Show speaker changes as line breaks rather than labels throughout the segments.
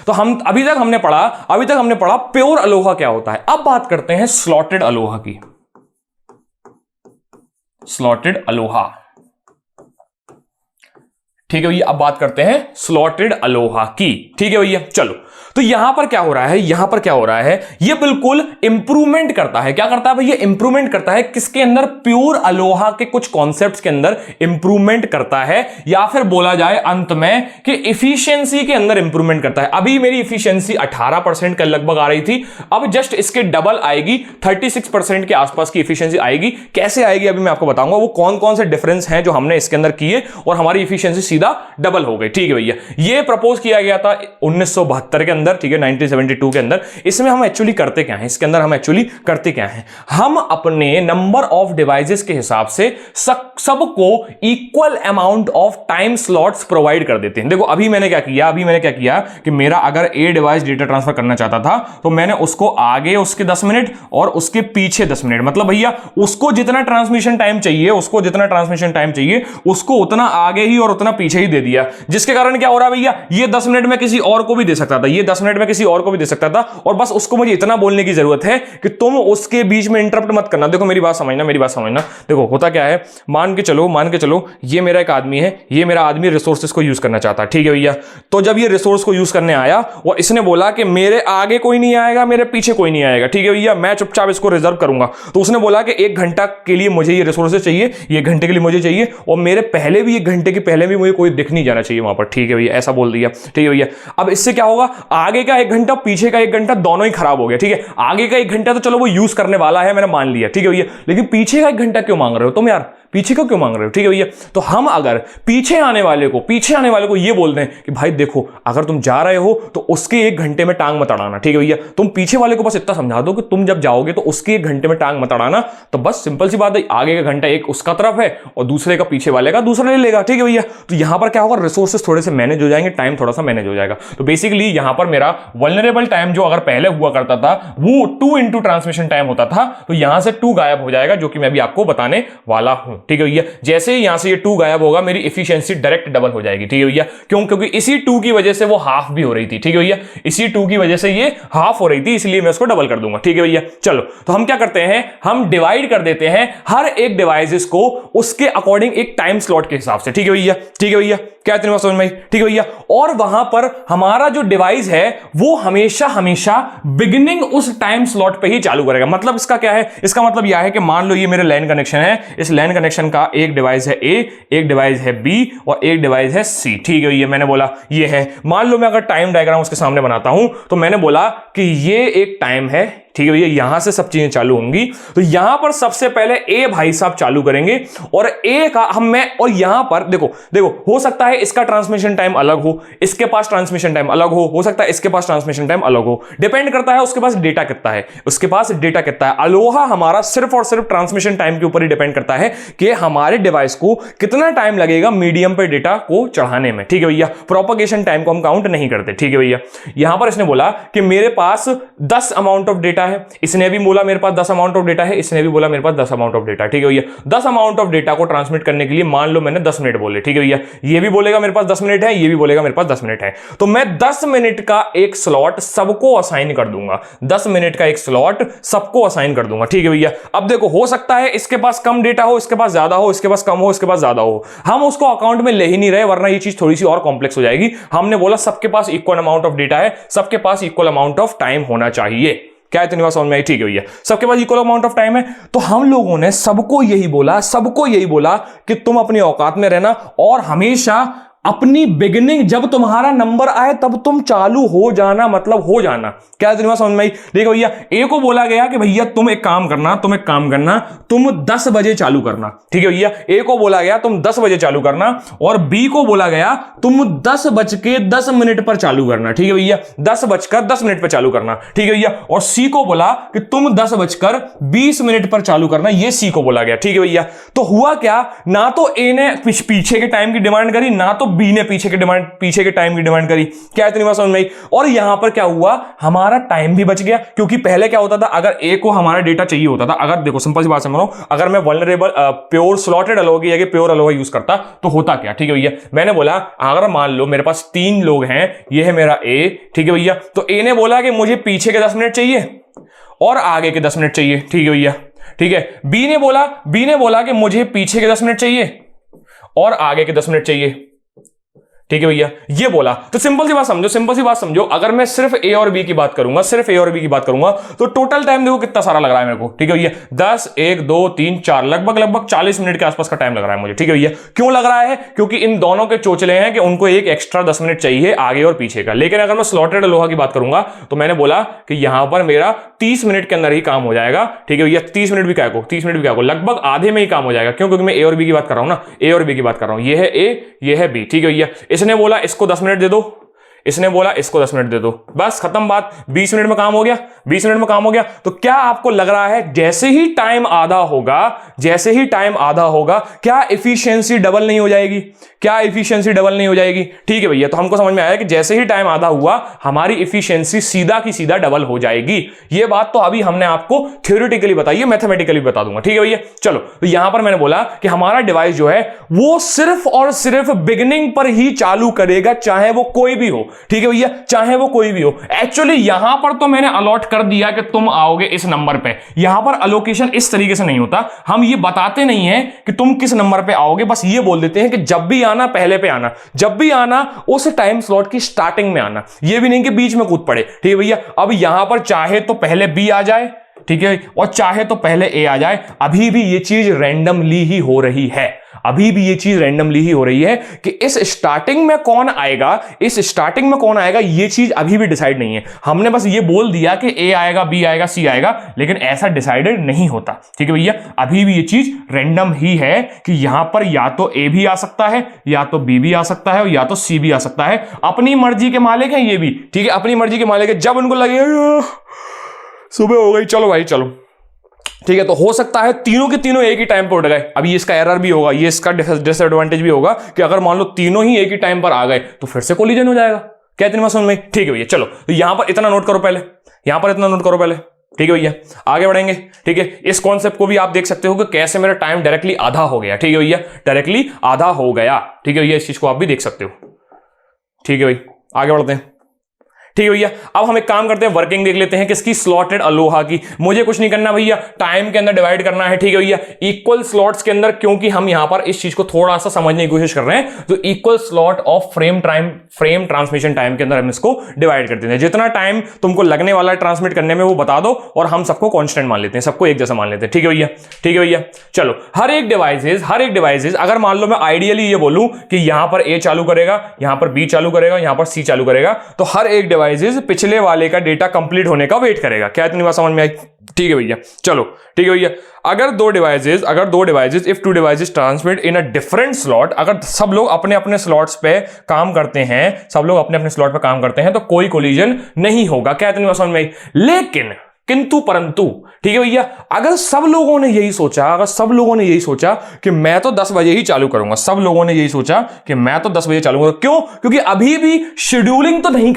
तो हम अभी तक हमने पढ़ा प्योर अलोहा क्या होता है। अब बात करते हैं स्लॉटेड अलोहा की। स्लॉटेड अलोहा, ठीक है भैया, अब बात करते हैं स्लॉटेड अलोहा की। ठीक है भैया, चलो, तो यहां पर क्या हो रहा है, ये बिल्कुल इंप्रूवमेंट करता है। क्या करता है भैया? इंप्रूवमेंट करता है। किसके अंदर? प्योर अलोहा के कुछ कॉन्सेप्ट्स के अंदर इंप्रूवमेंट करता है, या फिर बोला जाए अंत में कि इफिशियंसी के अंदर इंप्रूवमेंट करता है। अभी मेरी इफिशियंसी 18% के लगभग आ रही थी, अब जस्ट इसके डबल आएगी, 36% के आसपास की इफिशियंसी आएगी। कैसे आएगी अभी मैं आपको बताऊंगा, वो कौन कौन से डिफरेंस हैं जो हमने इसके अंदर किए और हमारी इफिशियंसी सीधा डबल हो गई। ठीक है भैया, ये प्रपोज किया गया था 1972 के अंदर, ठीक है, 1972 के अंदर। इसमें हम एक्चुअली करते क्या है, इसके अंदर हम एक्चुअली करते क्या है, हम अपने नंबर ऑफ डिवाइसेस के हिसाब से सबको equal amount of time slots provide कर देते हैं। देखो अभी मैंने क्या किया कि मेरा अगर ए डिवाइस डेटा ट्रांसफर करना चाहता था तो मैंने उसको आगे उसके 10 मिनट और उसके पीछे 10 मिनट, मतलब भैया उसको जितना ट्रांसमिशन टाइम चाहिए उसको उतना आगे ही और उतना पीछे ही दे दिया, जिसके कारण क्या हो रहा है भैया, ये 10 मिनट में किसी और को भी दे सकता था, ये 10 मिनट में किसी और को भी दे सकता था, और बस उसको मुझे इतना बोलने की जरूरत है कि तुम उसके बीच में इंटरप्ट मत करना। देखो मेरी बात समझना, देखो होता क्या है, मान के चलो ये मेरा एक आदमी है, ये मेरा आदमी रिसोर्सेज को यूज करना चाहता है। ठीक है भैया, तो जब ये रिसोर्स को यूज करने आया और इसने बोला कि मेरे आगे कोई नहीं आएगा, मेरे पीछे कोई नहीं आएगा, ठीक है भैया, मैं चुपचाप इसको रिजर्व करूंगा। तो उसने बोला कि 1 घंटा के लिए मुझे ये रिसोर्सेज चाहिए, ये घंटे के लिए मुझे चाहिए, और मेरे पहले भी 1 घंटे के पहले भी मुझे कोई दिख नहीं जाना चाहिए वहां पर। ठीक है भैया, ऐसा बोल दिया। ठीक है भैया, अब इससे क्या होगा, आगे का 1 घंटा पीछे का 1 घंटा दोनों ही खराब हो गया। ठीक है, आगे का 1 घंटा तो चलो वो यूज करने वाला है, मैंने मान लिया। ठीक है भैया, लेकिन पीछे का 1 घंटा क्यों मांग रहे हो तुम यार, पीछे का क्यों मांग रहे हो? ठीक है भैया, तो हम अगर पीछे आने वाले को ये बोल दें कि भाई देखो अगर तुम जा रहे हो तो उसके 1 घंटे में टांग मत अड़ाना। ठीक है भैया, तुम पीछे वाले को बस इतना समझा दो कि तुम जब जाओगे तो उसके 1 घंटे में टांग मत अड़ाना, तो बस सिंपल सी बात है, आगे का घंटा एक उसका तरफ है और दूसरे का पीछे वाले का दूसरा ले लेगा। ठीक है भैया, तो यहां पर क्या होगा, रिसोर्सेज थोड़े से मैनेज हो जाएंगे, टाइम थोड़ा सा मैनेज हो जाएगा। तो बेसिकली यहां पर मेरा वल्नरेबल टाइम जो अगर पहले हुआ करता था वो 2 इंटू ट्रांसमिशन टाइम होता था, तो यहां से 2 गायब हो जाएगा, जो कि मैं भी आपको बताने वाला हूं। ठीक है भैया, जैसे ही यहां से ये 2 गायब होगा मेरी एफिशिएंसी डायरेक्ट डबल हो जाएगी। ठीक है भैया, क्योंकि इसी 2 की वजह से वो हाफ भी हो रही थी। ठीक है भैया, इसी 2 की वजह से ये हाफ हो रही थी, इसलिए मैं उसको डबल कर दूंगा। ठीक है भैया, चलो, तो हम क्या करते हैं, हम डिवाइड कर देते हैं हर एक डिवाइसेस को उसके अकॉर्डिंग एक टाइम स्लॉट के हिसाब से। ठीक है भैया, क्या इतनी बात समझ में आई? ठीक है भैया, और वहां पर हमारा जो डिवाइस है वो हमेशा बिगिनिंग उस टाइम स्लॉट पे ही चालू करेगा। मतलब इसका क्या है, इसका मतलब यह है कि मान लो ये मेरे लैन कनेक्शन है, इस लैन कनेक्शन का एक डिवाइस है ए, एक डिवाइस है बी और एक डिवाइस है सी। ठीक है, ये मैंने बोला ये है। मान लो मैं अगर टाइम डायग्राम उसके सामने बनाता हूं तो मैंने बोला कि ये एक टाइम है। ठीक है भैया, यहां से सब चीजें चालू होंगी, तो यहां पर सबसे पहले ए भाई साहब चालू करेंगे और ए का और यहां पर देखो हो सकता है इसका ट्रांसमिशन टाइम अलग हो, इसके पास ट्रांसमिशन टाइम अलग हो सकता है इसके पास ट्रांसमिशन टाइम अलग हो, डिपेंड करता है उसके पास डेटा कितना है, अलोहा हमारा सिर्फ और सिर्फ ट्रांसमिशन टाइम के ऊपर ही डिपेंड करता है कि हमारे डिवाइस को कितना टाइम लगेगा मीडियम पे डेटा को चढ़ाने में। ठीक है भैया, प्रोपगेशन टाइम को हम काउंट नहीं करते। ठीक है भैया, यहां पर इसने बोला कि मेरे पास 10 अमाउंट ऑफ डेटा है, इसने भी बोला मेरे पास 10 अमाउंट ऑफ डेटा है, इसने भी बोला मेरे पास 10 अमाउंट ऑफ डेटा। ठीक है भैया, 10 अमाउंट ऑफ डेटा को ट्रांसमिट करने के लिए मान लो मैंने 10 मिनट बोले। ठीक है भैया, ये भी बोलेगा मेरे पास 10 मिनट है, ये भी बोलेगा मेरे पास 10 मिनट है, तो मैं 10 मिनट का एक स्लॉट सबको असाइन कर दूंगा, 10 मिनट का एक स्लॉट सबको असाइन कर दूंगा। ठीक है भैया, अब देखो हो सकता है इसके पास कम डेटा हो, इसके पास ज्यादा हो, इसके पास कम हो, इसके पास ज्यादा हो, हम उसको अकाउंट में ले ही नहीं रहे, वरना ये चीज थोड़ी सी और कॉम्प्लेक्स हो जाएगी। हमने बोला सबके पास इक्वल अमाउंट ऑफ डेटा है, सबके पास इक्वल अमाउंट ऑफ टाइम होना चाहिए। क्या इतनी बात समझ में आई? ठीक है भैया, सबके पास इक्वल अमाउंट ऑफ टाइम है, तो हम लोगों ने सबको यही बोला कि तुम अपनी औकात में रहना और हमेशा अपनी बिगिनिंग जब तुम्हारा नंबर आए तब तुम चालू हो जाना, मतलब हो जाना। क्या इतनी बात समझ में आई? देखो भैया, ए को बोला गया कि भैया तुम एक काम करना, तुम 10 बजे चालू करना। ठीक है भैया, ए को बोला गया तुम 10 बजे चालू करना, और बी को बोला गया तुम 10:10 पर चालू करना। ठीक है भैया, 10:10 पर चालू करना। ठीक है भैया, और सी को बोला कि तुम 10:20 पर चालू करना, ये सी को बोला गया। ठीक है भैया, तो हुआ क्या, ना तो ए ने पीछे के टाइम की डिमांड करी, ना तो बी ने पीछे के टाइम की डिमांड करी। क्या इतनी बात समझ में आई? और यहां पर क्या हुआ, हमारा टाइम भी बच गया, क्योंकि पहले क्या होता था, अगर ए को हमारा डेटा चाहिए होता था, अगर देखो सिंपल सी बात समझो, अगर मैं वल्नरेबल प्योर स्लॉटेड अलोहा या प्योर अलोहा यूज करता तो होता क्या, ठीक है भैया, मैंने बोला अगर मान लो मेरे पास 3 लोग हैं, ये है मेरा ए, ठीक है भैया, तो ए ने बोला कि मुझे पीछे के 10 मिनट चाहिए और आगे के 10 मिनट चाहिए, ठीक है भैया, ठीक है। बी ने बोला कि मुझे पीछे के 10 मिनट चाहिए और आगे के 10 मिनट चाहिए, ठीक है भैया, ये बोला। तो सिंपल सी बात समझो, अगर मैं सिर्फ ए और बी की बात करूंगा, तो टोटल टाइम देखो कितना सारा लग रहा है मेरे को, ठीक है भैया, 10, 1, 2, 3, 4, लगभग 40 मिनट के आसपास का टाइम लग रहा है मुझे, ठीक है भैया। क्यों लग रहा है? क्योंकि इन दोनों के चोचले हैं कि उनको एक एक्स्ट्रा 10 मिनट चाहिए आगे और पीछे का। लेकिन अगर मैं स्लॉटेड अलोहा की बात करूंगा तो मैंने बोला कि यहां पर मेरा 30 मिनट के अंदर ही काम हो जाएगा, ठीक है भैया। 30 मिनट भी क्या को लगभग आधे में ही काम हो जाएगा। क्यों? क्योंकि मैं ए और बी की बात कर रहा हूं ना, ये है ए, ये है बी, ठीक है भैया। इसने बोला इसको 10 मिनट दे दो, इसने बोला इसको 10 मिनट दे दो, बस खत्म बात, 20 मिनट में काम हो गया। तो क्या आपको लग रहा है जैसे ही टाइम आधा होगा क्या एफिशिएंसी डबल नहीं हो जाएगी? ठीक है भैया, तो हमको समझ में आया कि जैसे ही टाइम आधा हुआ हमारी एफिशिएंसी सीधा की सीधा डबल हो जाएगी। ये बात तो अभी हमने आपको थ्योरेटिकली बताई है, मैथमेटिकली बता दूंगा, ठीक है भैया। चलो, तो यहां पर मैंने बोला कि हमारा डिवाइस जो है वो सिर्फ और सिर्फ बिगिनिंग पर ही चालू करेगा, चाहे वो कोई भी हो, ठीक है भैया, चाहे वो कोई भी हो। एक्चुअली यहां पर तो मैंने अलॉट कर दिया कि तुम आओगे इस नंबर पे। यहां पर अलोकेशन इस तरीके से नहीं होता, हम ये बताते नहीं है कि तुम किस नंबर पे आओगे, बस ये बोल देते हैं कि जब भी आना पहले पे आना, जब भी आना उस टाइम स्लॉट की स्टार्टिंग में आना, ये भी नहीं कि बीच में कूद पड़े, ठीक है भैया। अब यहां पर चाहे तो पहले बी आ जाए, ठीक है, और चाहे तो पहले ए आ जाए, अभी भी ये चीज रैंडमली ही हो रही है, कि इस स्टार्टिंग में कौन आएगा, ये चीज अभी भी डिसाइड नहीं है। हमने बस ये बोल दिया कि ए आएगा, बी आएगा, सी आएगा, लेकिन ऐसा डिसाइडेड नहीं होता, ठीक है भैया। अभी भी ये चीज रैंडम ही है कि यहां पर या तो ए भी आ सकता है, या तो बी भी आ सकता है, और या तो सी भी आ सकता है। अपनी मर्जी के मालिक हैं ये भी, ठीक है, अपनी मर्जी के मालिक है। जब उनको लगे सुबह हो गई, चलो भाई चलो, ठीक है, तो हो सकता है तीनों के तीनों एक ही टाइम पर उठ गए। अभी इसका एरर भी होगा, ये इसका डिसएडवांटेज भी होगा कि अगर मान लो तीनों ही एक ही टाइम पर आ गए तो फिर से कोलिजन हो जाएगा। क्या इतनी बात समझ में? ठीक है भैया, चलो, तो यहां पर इतना नोट करो पहले, ठीक है भैया, आगे बढ़ेंगे, ठीक है। इस कॉन्सेप्ट को भी आप देख सकते हो कि कैसे मेरा टाइम डायरेक्टली आधा हो गया, ठीक है भैया, डायरेक्टली आधा हो गया, ठीक है भैया, इस चीज को आप भी देख सकते हो, ठीक है भाई, आगे बढ़ते हैं, ठीक है भैया। अब हम एक काम करते हैं, वर्किंग देख लेते हैं किसकी, स्लॉटेड अलोहा की। मुझे कुछ नहीं करना भैया, टाइम के अंदर डिवाइड करना है, ठीक है भैया, इक्वल स्लॉट्स के अंदर, क्योंकि हम यहां पर इस चीज को थोड़ा सा समझने की कोशिश कर रहे हैं, तो equal slot of frame transmission time के अंदर हम इसको डिवाइड कर देते हैं। जितना टाइम तुमको लगने वाला है ट्रांसमिट करने में वो बता दो, और हम सबको कॉन्स्टेंट मान लेते हैं, सबको एक जैसा मान लेते हैं, ठीक है भैया। चलो, हर एक डिवाइसेज अगर मान लो मैं आइडियली ये बोलूं कि यहां पर ए चालू करेगा, यहां पर बी चालू करेगा, यहां पर सी चालू करेगा, तो हर एक डिवाइसेज पिछले वाले का डेटा कंप्लीट होने का वेट करेगा। क्या इतनी बात समझ में आई? ठीक है भैया, चलो, ठीक है भैया। अगर दो devices if two devices transmit in a different slot, अगर सब लोग अपने अपने स्लॉट्स पे काम करते हैं, तो कोई कोलिजन नहीं होगा। क्या इतनी बात समझ में आई? लेकिन किंतु परंतु, ठीक है भैया, अगर सब लोगों ने यही सोचा कि मैं तो 10 बजे ही चालू करूंगा, क्यों? क्योंकि अभी भी शेड्यूलिंग तो नहीं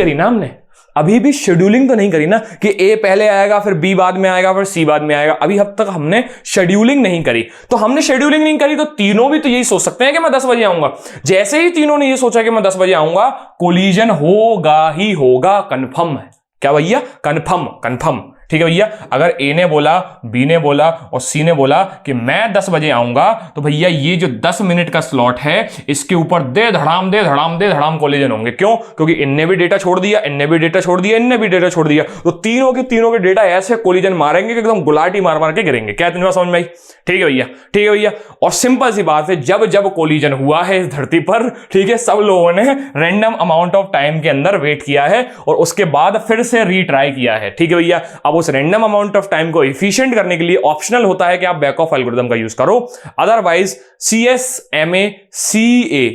करी ना कि ए पहले आएगा, फिर बी बाद में आएगा, फिर सी बाद में आएगा। अभी अब तक हमने शेड्यूलिंग नहीं करी, तो तीनों भी तो यही सोच सकते हैं कि मैं 10 बजे आऊंगा। जैसे ही तीनों ने ये सोचा कि मैं 10 बजे आऊंगा, कोलिजन होगा ही होगा, कंफर्म है। क्या भैया? कंफर्म, ठीक है भैया। अगर ए ने बोला, बी ने बोला और सी ने बोला कि मैं 10 बजे आऊंगा, तो भैया ये जो 10 मिनट का स्लॉट है, इसके ऊपर दे धड़ाम कोलिजन होंगे। क्यों? क्योंकि इनने भी डेटा छोड़ दिया, इनने भी डेटा छोड़ दिया, तो तीनों के डेटा ऐसे कोलिजन मारेंगे कि एकदम गुलाटी मार के गिरेंगे। क्या इतनी बात समझ में आई? ठीक है भैया। और सिंपल सी बात है, जब कोलिजन हुआ है इस धरती पर, ठीक है, सब लोगों ने रैंडम अमाउंट ऑफ टाइम के अंदर वेट किया है और उसके बाद फिर से रीट्राई किया है, ठीक है भैया। अब उस रैंडम अमाउंट ऑफ टाइम को एफिशिएंट करने के लिए ऑप्शनल होता है कि आप बैक ऑफ एल्गोरिथम का यूज करो, अदरवाइज CSMA CA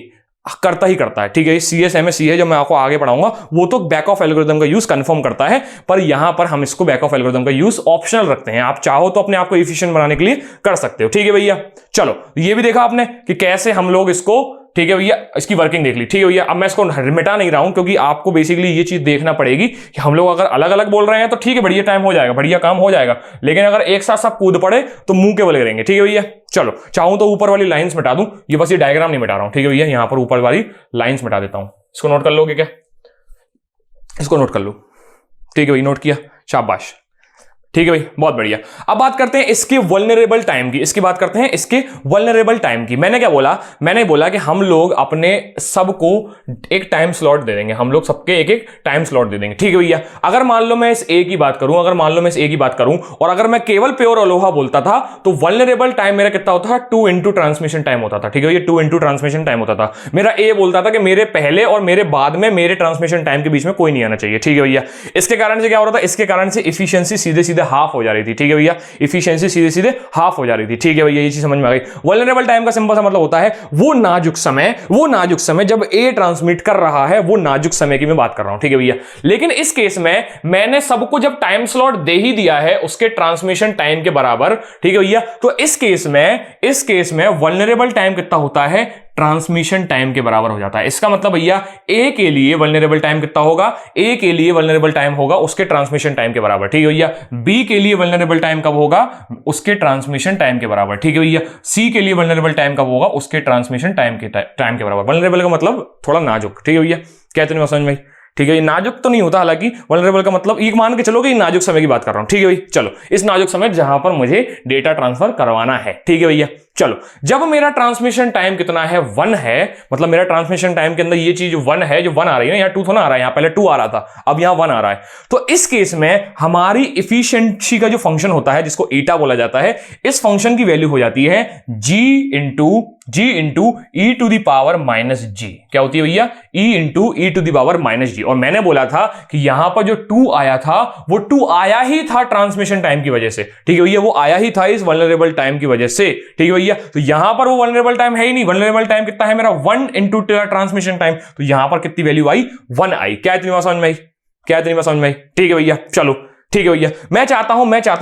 करता है, ठीक है। CSMA CA जो मैं आपको आगे पढ़ाऊंगा वो तो बैक ऑफ एल्गोरिथम का यूज कंफर्म करता है, पर यहां पर हम इसको बैक ऑफ एल्गोरिथम का यूज ऑप्शनल रखते हैं। आप चाहो तो अपने आप को एफिशिएंट बनाने के लिए कर सकते हो, ठीक है भैया। चलो, ये भी देखा आपने कि कैसे हम लोग इसको ठीक है भैया, इसकी वर्किंग देख ली। ठीक है भैया, अब मैं इसको मिटा नहीं रहा हूं क्योंकि आपको बेसिकली ये चीज देखना पड़ेगी कि हम लोग अगर अलग अलग बोल रहे हैं तो ठीक है, बढ़िया टाइम हो जाएगा, बढ़िया काम हो जाएगा, लेकिन अगर एक साथ सब कूद पड़े तो मुंह के बल गिरेंगे। ठीक है भैया, चलो चाहूं तो ऊपर वाली लाइंस मिटा दूं, ये बस ये डायग्राम नहीं मिटा रहा हूं। ठीक है भैया, यहां पर ऊपर वाली लाइंस मिटा देता हूं, इसको नोट कर लोगे क्या? इसको नोट कर लो। ठीक है भाई, नोट किया, शाबाश। ठीक है भाई, बहुत बढ़िया। अब बात करते हैं इसके वल्नरेबल टाइम की, इसकी बात करते हैं इसके वल्नरेबल टाइम की। मैंने क्या बोला? मैंने बोला कि हम लोग अपने सबको एक टाइम स्लॉट दे देंगे, हम लोग सबके एक एक टाइम स्लॉट दे देंगे। ठीक है भैया, अगर मान लो मैं इस ए की बात करूं, और अगर मैं केवल प्योर अलोहा बोलता था तो वल्नरेबल टाइम मेरा कितना होता था? 2 इंटू ट्रांसमिशन टाइम होता था। ठीक है भैया, 2 इंटू ट्रांसमिशन टाइम होता था। मेरा ए बोलता था कि मेरे पहले और मेरे बाद में मेरे ट्रांसमिशन टाइम के बीच में कोई नहीं आना चाहिए। ठीक है भैया, इसके कारण से क्या हो रहा था? इसके कारण से इफिशियंसी सीधे सीधे हाफ हो जा रही थी। ठीक है भैया, इफिशियंसी सीधे सीधे हाफ हो जा रही थी। ठीक है भैया, ये चीज समझ में आ गई। वल्नरेबल टाइम का सिंपल सा मतलब होता है वो नाजुक समय जब ए ट्रांसमिट कर रहा है, वो नाजुक समय की मैं बात कर रहा हूं। ठीक है भैया, लेकिन इस केस में मैंने सबको जब टाइम स्लॉट दे ही दिया है उसके ट्रांसमिशन टाइम के बराबर। ठीक है भैया, तो इस केस में वल्नरेबल टाइम कितना होता है? ट्रांसमिशन टाइम के बराबर हो जाता है। इसका मतलब भैया ए के लिए वल्नरेबल टाइम कितना होगा? ए के लिए वल्नरेबल टाइम होगा उसके ट्रांसमिशन टाइम के बराबर। ठीक है भैया, बी के लिए वल्नरेबल टाइम कब होगा? उसके ट्रांसमिशन टाइम के बराबर। ठीक है भैया, सी के लिए वल्नरेबल टाइम कब होगा? उसके ट्रांसमिशन टाइम के बराबर। वल्नरेबल का मतलब थोड़ा नाजुक। ठीक है भैया, क्या तुम्हें समझ में? ठीक है, ये नाजुक तो नहीं होता, हालांकि वल्नरेबल का मतलब ये मान के चलो कि नाजुक समय की बात कर रहा हूं। ठीक है भाई, चलो इस नाजुक समय जहां पर मुझे डेटा ट्रांसफर करवाना है। ठीक है भैया, चलो जब मेरा ट्रांसमिशन टाइम कितना है? 1 है, मतलब मेरा ट्रांसमिशन टाइम के अंदर ये चीज 1 है, जो 1 आ रही है ना, यहाँ 2 तो ना आ रहा है, यहाँ पहले 2 आ रहा था, अब यहाँ 1 आ रहा है। तो इस केस में हमारी इफिशिएंसी का जो फंक्शन होता है जिसको ईटा बोला जाता है, इस फंक्शन की वैल्यू हो जाती है g into e to the power minus g. क्या होती है भैया? e into e to the power minus g. और मैंने बोला था कि यहां पर जो 2 आया था वो 2 आया ही था ट्रांसमिशन टाइम की वजह से। ठीक है भैया, वो आया ही था इस वल्नरेबल टाइम की वजह से। ठीक है भैया, तो यहां पर वो वल्नरेबल टाइम है ही नहीं। वल्नरेबल टाइम कितना है मेरा? 1 इंटू ट्रांसमिशन टाइम। तो यहां पर कितनी वैल्यू आई? 1 आई। क्या इतनी बात समझ में आई? ठीक है भैया, चलो ठीक है भैया, मैं चाहता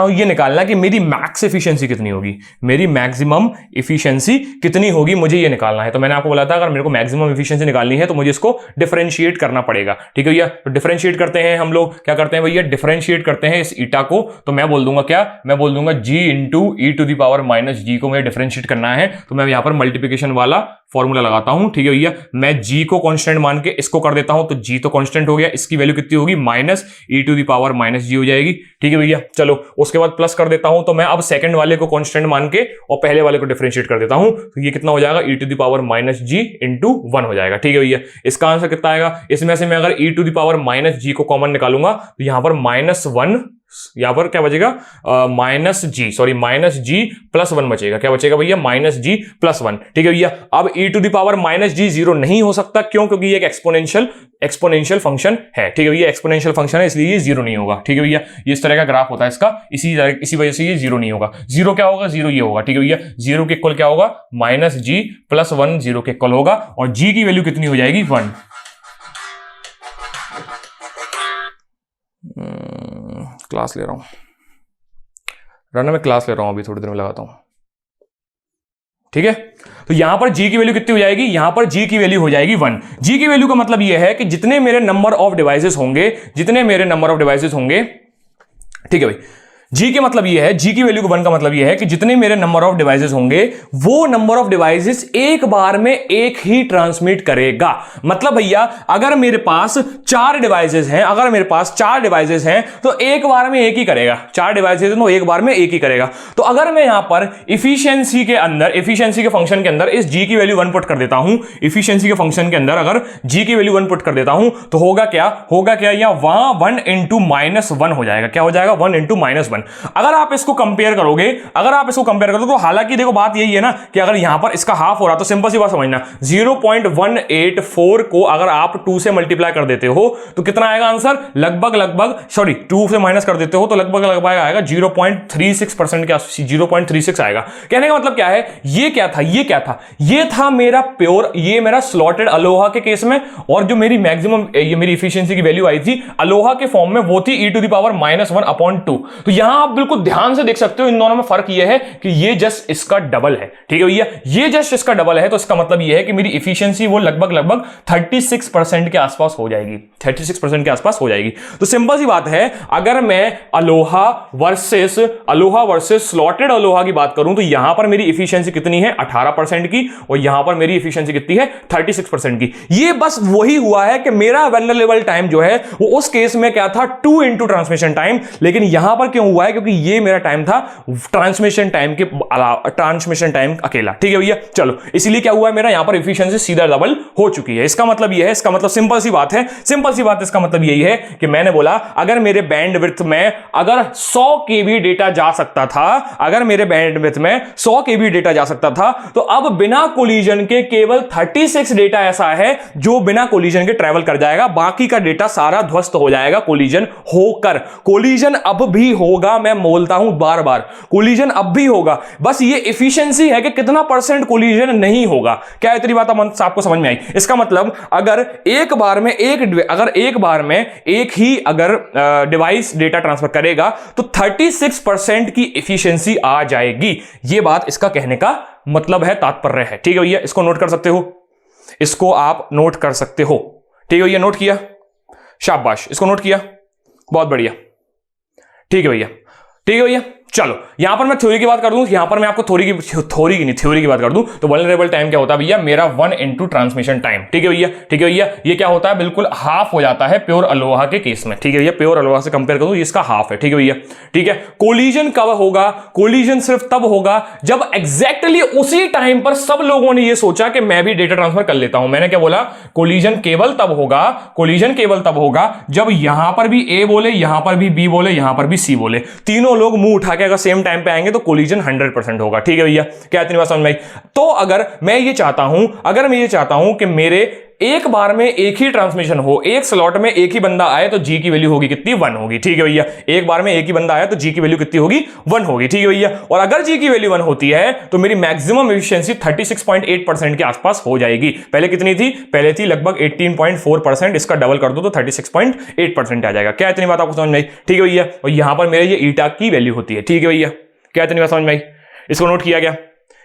हूं ये निकालना कि मेरी मैक्स एफिशिएंसी कितनी होगी, मेरी मैक्सिमम एफिशिएंसी कितनी होगी, मुझे ये निकालना है। तो मैंने आपको बोला था अगर मेरे को मैक्सिमम एफिशिएंसी निकालनी है तो मुझे इसको डिफरेंशिएट करना पड़ेगा। ठीक है भैया, तो डिफरेंशिएट करते हैं हम लोग, क्या करते हैं भैया? डिफरेंशिएट करते हैं इस ईटा को। तो मैं बोल दूंगा क्या? मैं बोल दूंगा g into e to the power minus g को मुझे डिफरेंशिएट करना है। तो मैं यहां पर मल्टीप्लिकेशन वाला फॉर्मूला लगाता हूं। ठीक है भैया, मैं g को कांस्टेंट मान के इसको कर देता हूं, तो g तो कांस्टेंट हो गया, इसकी वैल्यू कितनी होगी? Minus e to the power minus g हो जाएगी। ठीक है भैया, चलो उसके बाद प्लस कर देता हूं, तो मैं अब सेकंड वाले को कांस्टेंट मान के और पहले वाले को डिफरेंशिएट कर देता हूं, तो ये कितना हो जाएगा? E to the power minus g into 1 हो जाएगा। ठीक है भैया, इसका आंसर कितना आएगा? इसमें से मैं अगर ई to the power minus g को कॉमन निकालूंगा तो यहां पर -1, यहां पर क्या बचेगा? माइनस जी प्लस 1 बचेगा। क्या बचेगा भैया? माइनस जी प्लस 1। ठीक है भैया, अब ई टू दी पावर माइनस जी 0 नहीं हो सकता, क्यों? क्योंकि ये एक एक्सपोनेंशियल फंक्शन है। ठीक है भैया, एक्सपोनेंशियल फंक्शन है, इसलिए ये 0 नहीं होगा। ठीक है भैया, ये इस तरह का ग्राफ होता है इसका, इसी वजह से ये 0 नहीं होगा। 0 क्या होगा? 0 ये होगा। ठीक है भैया, 0 के इक्वल क्या होगा? माइनस जी प्लस 1 0 के इक्वल होगा, और जी की वैल्यू कितनी हो जाएगी? 1। क्लास ले रहा हूं, रन में क्लास ले रहा हूं, अभी थोड़ी देर में लगाता हूं। ठीक है, तो यहां पर g की वैल्यू कितनी हो जाएगी? यहां पर g की वैल्यू हो जाएगी 1। g की वैल्यू का मतलब यह है कि जितने मेरे नंबर ऑफ डिवाइसेस होंगे, ठीक है भाई, जी के मतलब ये है, जी की वैल्यू 1 का मतलब ये है कि जितने मेरे नंबर ऑफ डिवाइसेस होंगे वो नंबर ऑफ डिवाइसेस एक बार में एक ही ट्रांसमिट करेगा। मतलब भैया अगर मेरे पास 4 डिवाइसेस हैं, तो एक बार में एक ही करेगा। 4 डिवाइसेस हैं तो एक बार में एक ही करेगा। तो अगर मैं यहां पर इफिशियंसी के फंक्शन के अंदर इस जी की वैल्यू 1 पुट कर देता हूं, इफिशियंसी के फंक्शन के अंदर अगर जी की वैल्यू 1 पुट कर देता हूं, तो होगा क्या? या वहां 1 इंटू -1 हो जाएगा। क्या हो जाएगा? 1 इंटू -1। अगर आप इसको कंपेयर करोगे, तो हालांकि देखो बात यही है ना कि अगर यहां पर इसका हाफ हो रहा तो सिंपल सी बात समझना, 0.184 को अगर आप 2 से मल्टीप्लाई कर देते हो तो कितना आएगा आंसर? लगभग 2 से माइनस कर देते हो तो लगभग आएगा 0.36% के 0.36 आएगा। कहने का मतलब क्या है? ये क्या था? ये था मेरा प्योर, ये मेरा स्लॉटेड अलोहा के केस में, और जो मेरी मैक्सिमम ये मेरी इफिशियंसी की वैल्यू आई थी अलोहा के फॉर्म में वो थी e टू द पावर -1/2। तो यहां यहां आप बिल्कुल ध्यान से देख सकते हो इन दोनों में फर्क यह है कि ये जस्ट इसका डबल है, ठीक है भैया, ये जस्ट इसका डबल है, तो इसका मतलब यह है कि मेरी इफिशियंसी वो लगभग 36% के आसपास हो जाएगी, 36% के आसपास हो जाएगी। तो सिंपल सी बात है, अगर मैं अलोहा वर्सेस स्लॉटेड अलोहा की बात करूं तो यहां पर मेरी इफिशियंसी कितनी है 18% की, और यहां पर मेरी इफिशियंसी कितनी है 36% की। ये बस वही हुआ है कि मेरा वल्नरेबल टाइम जो है वो उस केस में क्या था 2 इंटू ट्रांसमिशन टाइम, लेकिन यहां पर क्यों हुआ है, क्योंकि ये मेरा टाइम था ट्रांसमिशन टाइम के अलावा, ट्रांसमिशन टाइम अकेला, ठीक है भैया। चलो इसलिए क्या हुआ है, मेरा यहां पर इफिशियंसी सीधा डबल हो चुकी है। इसका मतलब यह है, इसका मतलब सिंपल सी बात है, इसका मतलब यही है कि मैंने बोला अगर मेरे बैंडविड्थ में अगर 100 केबी डेटा जा सकता था, अगर मेरे बैंडविड्थ में 100 केबी डेटा जा सकता था, तो अब बिना कोलिजन के केवल 36 डेटा ऐसा है जो बिना कोलिजन के ट्रैवल कर जाएगा, बाकी का डेटा सारा ध्वस्त हो जाएगा कोलिजन होकर। कोलिजन अब भी होगा, मैं बोलता हूं बार बार, कोलिजन अब भी होगा, बस ये एफिशिएंसी है कि कितना परसेंट कोलिजन नहीं होगा। क्या इतनी बात आपको समझ में आई? इसका मतलब अगर एक बार में एक ही अगर डिवाइस डेटा ट्रांसफर करेगा तो 36% की एफिशिएंसी आ जाएगी। यह बात इसका कहने का मतलब है, तात्पर्य है, ठीक है भैया। इसको नोट कर सकते हो, इसको आप नोट कर सकते हो, ठीक है भैया। नोट किया, शाबाश, इसको नोट किया, बहुत बढ़िया, ठीक है भैया, ठीक है भैया। चलो यहां पर मैं थ्योरी की बात कर दूं, यहां पर मैं आपको थ्योरी की बात कर दूं तो वल्नरेबल टाइम क्या होता है भैया, मेरा 1 इंटू ट्रांसमिशन टाइम, ठीक है भैया, ठीक है भैया। ये क्या होता है, बिल्कुल हाफ हो जाता है प्योर अलोहा के केस में, ठीक है भैया। प्योर अलोहा से कंपेयर करूं, इसका हाफ है, ठीक है भैया, ठीक है। कोलिजन कब होगा, कोलिजन सिर्फ तब होगा जब एग्जैक्टली उसी टाइम पर सब लोगों ने ये सोचा कि मैं भी डेटा ट्रांसफर कर लेता हूं। मैंने क्या बोला, कोलिजन केवल तब होगा जब यहां पर भी ए बोले, यहां पर भी बी बोले, यहां पर भी सी बोले, तीनों लोग मुंह उठा के अगर सेम टाइम पे आएंगे तो कोलिजन 100% होगा, ठीक है भैया। क्या इतनी बात समझ में आई? तो अगर मैं ये चाहता हूं कि मेरे एक बार में एक ही ट्रांसमिशन हो, एक स्लॉट में एक ही बंदा आए तो जी की वैल्यू होगी कितनी, 1 होगी, ठीक है भैया। एक बार में एक ही बंदा आया तो जी की वैल्यू कितनी होगी, 1 होगी, ठीक है भैया। और अगर जी की वैल्यू 1 होती है तो मेरी मैक्सिमम एफिशिएंसी 36.8% के आसपास हो जाएगी। पहले कितनी थी, पहले थी लगभग 18.4%, इसका डबल कर दो तो 36.8% आ जाएगा। क्या इतनी बात आपको समझ में आई? ठीक है भैया। और यहां पर मेरे ये ईटा की वैल्यू होती है, ठीक है भैया। क्या इतनी बात समझ में आई? इसको नोट किया गया,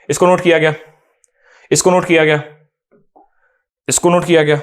इसको नोट किया गया, इसको नोट किया गया, इसको नोट किया गया,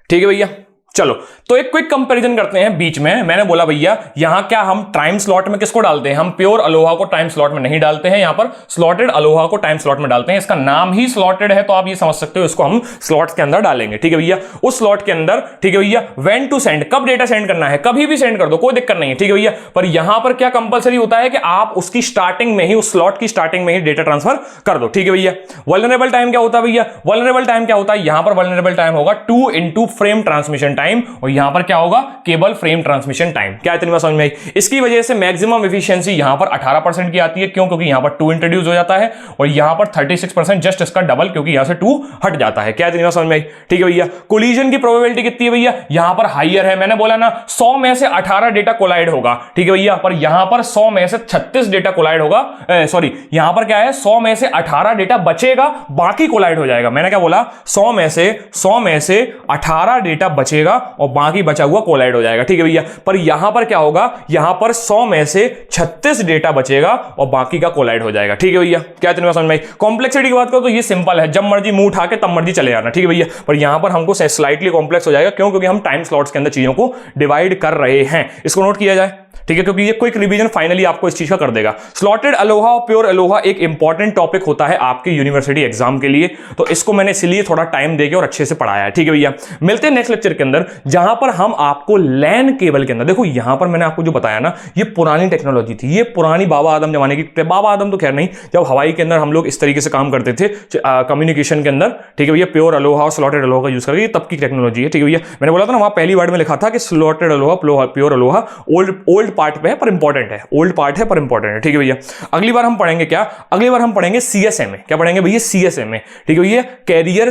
ठीक है भैया। चलो तो एक क्विक कंपैरिजन करते हैं बीच में। मैंने बोला भैया यहां क्या हम टाइम स्लॉट में किसको डालते हैं, हम प्योर अलोहा को टाइम स्लॉट में नहीं डालते हैं, यहां पर स्लॉटेड अलोहा को टाइम स्लॉट में डालते हैं। इसका नाम ही स्लॉटेड है तो आप ये समझ सकते हो, इसको हम स्लॉट्स के अंदर डालेंगे, ठीक है भैया। उस स्लॉट के अंदर, ठीक है भैया, व्हेन टू सेंड, कब डेटा सेंड करना है, कभी भी सेंड कर दो, कोई दिक्कत नहीं है, ठीक है भैया। पर यहां पर क्या कंपलसरी होता है कि आप उसकी स्टार्टिंग में ही, उस स्लॉट की स्टार्टिंग में ही डेटा ट्रांसफर कर दो, ठीक है भैया। वल्नरेबल टाइम क्या होता है भैया, वल्नरेबल टाइम क्या होता है, यहां पर वल्नरेबल टाइम होगा 2 इंटू फ्रेम ट्रांसमिशन टाइम, और यहां पर क्या होगा, केबल फ्रेम ट्रांसमिशन टाइम। क्या इतनी बात समझ में आई? इसकी वजह से मैक्सिमम एफिशिएंसी यहां पर 18% की आती है, क्यों, क्योंकि यहां पर 2 इंट्रोड्यूस हो जाता है, और यहां पर 36% जस्ट इसका डबल, क्योंकि यहां से 2 हट जाता है। क्या इतनी बात समझ में आई? ठीक है भैया। कोलिजन की प्रोबेबिलिटी कितनी है भैया, यहां पर हाइयर है, मैंने बोला ना 100 में से 18 डेटा कोलाइड होगा, ठीक है भैया। पर यहां पर 100 में से 36 डेटा कोलाइड होगा, सॉरी यहां पर क्या है, 100 में से 18 डेटा बचेगा, बाकी कोलाइड हो जाएगा। मैंने क्या बोला, 100 में से 18 डेटा बचेगा और बाकी बचा हुआ कोलाइड हो जाएगा, ठीक है भैया। पर यहां पर क्या होगा, यहां पर 100 में से 36 डेटा बचेगा और बाकी का कोलाइड हो जाएगा, ठीक है भैया। क्या इतनी बात समझ में आई? कॉम्प्लेक्सिटी की बात करो तो ये सिंपल है, जब मर्जी मुंह उठा के तब मर्जी चले जाना, ठीक है भैया। पर यहां पर हमको स्लाइटली कॉम्प्लेक्स हो जाएगा, क्यों, क्योंकि हम टाइम स्लॉट्स के अंदर चीजों को डिवाइड कर रहे हैं। इसको नोट किया जाए, ठीक है, क्योंकि ये क्विक रिवीजन फाइनली आपको इस चीज का कर देगा। स्लॉटेड अलोहा और प्योर अलोहा एक इंपॉर्टेंट टॉपिक होता है आपके यूनिवर्सिटी एग्जाम के लिए, तो इसको मैंने इसलिए थोड़ा टाइम देके और अच्छे से पढ़ाया है, ठीक है भैया। मिलते हैं नेक्स्ट लेक्चर के अंदर, जहां पर हम आपको लैन केबल के अंदर, देखो यहां पर मैंने आपको जो बताया ना, ये पुरानी टेक्नोलॉजी थी, ये पुरानी बाबा आदम जमाने की, बाबा आदम तो खैर नहीं, जब हवाई के अंदर हम लोग इस तरीके से काम करते थे कम्युनिकेशन के अंदर, ठीक है भैया, प्योर अलोहा और स्लॉटेड अलोहा का यूज करके, तब की टेक्नोलॉजी है, ठीक है भैया। मैंने बोला था ना, वहां पहली वर्ड में लिखा था कि slotted Aloha pure Aloha old part पे है पर इंपॉर्टेंट है, ओल्ड पार्ट है पर इंपॉर्टेंट है, ठीक है भैया। अगली बार हम पढ़ेंगे क्या, अगली बार हम पढ़ेंगे सीएसएमए। क्या पढ़ेंगे भैया, सीएसएमए, ठीक है भैया। कैरियर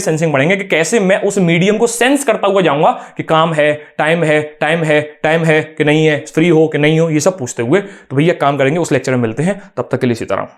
सेंसिंग पढ़ेंगे कि कैसे मैं उस मीडियम को सेंस करता हुआ जाऊंगा कि काम है, टाइम है कि नहीं है, फ्री हो कि नहीं हो, ये सब पूछते हुए। तो भैया काम करेंगे, उस लेक्चर में मिलते हैं, तब तक के लिए इसी तरह।